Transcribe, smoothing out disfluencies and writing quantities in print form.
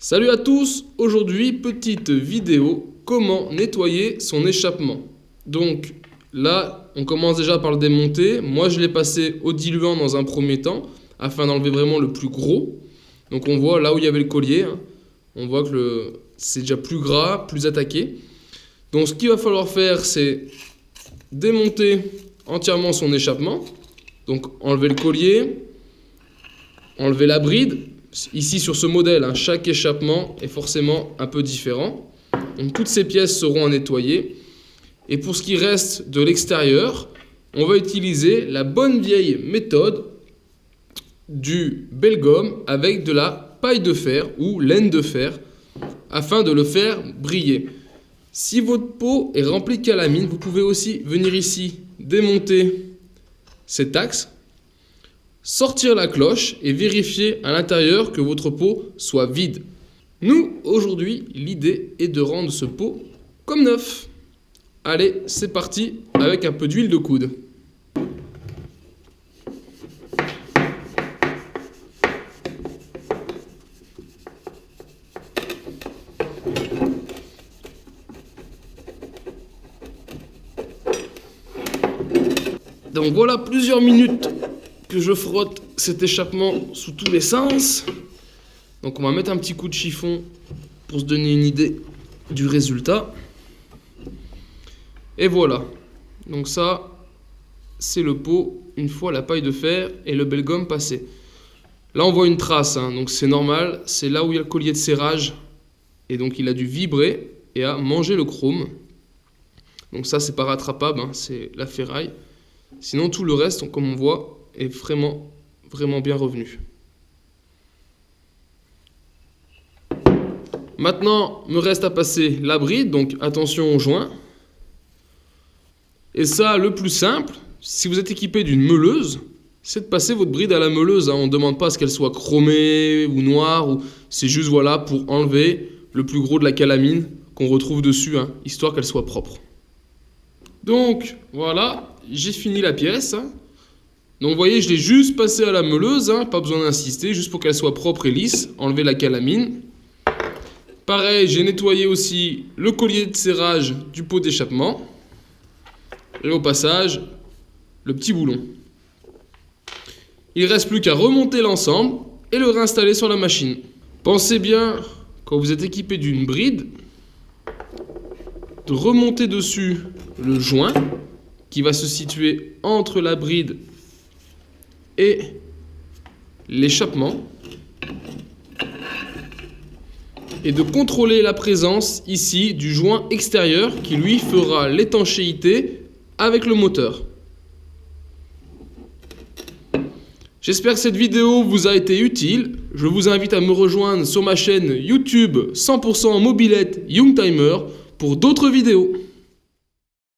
Salut à tous, aujourd'hui petite vidéo, comment nettoyer son échappement. Donc là on commence déjà par le démonter, moi je l'ai passé au diluant dans un premier temps afin d'enlever vraiment le plus gros. Donc on voit là où il y avait le collier, on voit que c'est déjà plus gras, plus attaqué. Donc ce qu'il va falloir faire c'est démonter entièrement son échappement, donc enlever le collier, enlever la bride. Ici sur ce modèle, chaque échappement est forcément un peu différent. Donc toutes ces pièces seront à nettoyer. Et pour ce qui reste de l'extérieur, on va utiliser la bonne vieille méthode du Belgum avec de la paille de fer ou laine de fer afin de le faire briller. Si votre pot est rempli de calamine, vous pouvez aussi venir ici démonter cet axe, sortir la cloche et vérifier à l'intérieur que votre pot soit vide. Nous, aujourd'hui, l'idée est de rendre ce pot comme neuf. Allez, c'est parti avec un peu d'huile de coude. Donc voilà plusieurs minutes que je frotte cet échappement sous tous les sens. Donc on va mettre un petit coup de chiffon pour se donner une idée du résultat. Et voilà. Donc ça, c'est le pot une fois la paille de fer et le Belgum passé. Là on voit une trace, donc c'est normal. C'est là où il y a le collier de serrage. Et donc il a dû vibrer et a mangé le chrome. Donc ça c'est pas rattrapable, c'est la ferraille. Sinon tout le reste, comme on voit, est vraiment bien revenu. Maintenant, me reste à passer la bride, donc attention aux joints. Et ça, le plus simple, si vous êtes équipé d'une meuleuse, c'est de passer votre bride à la meuleuse. On ne demande pas à ce qu'elle soit chromée ou noire, c'est juste voilà, pour enlever le plus gros de la calamine qu'on retrouve dessus, histoire qu'elle soit propre. Donc voilà, j'ai fini la pièce. Donc vous voyez, je l'ai juste passé à la meuleuse, pas besoin d'insister, juste pour qu'elle soit propre et lisse, enlever la calamine. Pareil, j'ai nettoyé aussi le collier de serrage du pot d'échappement. Et au passage, le petit boulon. Il ne reste plus qu'à remonter l'ensemble et le réinstaller sur la machine. Pensez bien, quand vous êtes équipé d'une bride, de remonter dessus le joint qui va se situer entre la bride et l'échappement et de contrôler la présence ici du joint extérieur qui lui fera l'étanchéité avec le moteur. J'espère que cette vidéo vous a été utile. Je vous invite à me rejoindre sur ma chaîne YouTube 100% mobilette Youngtimer pour d'autres vidéos.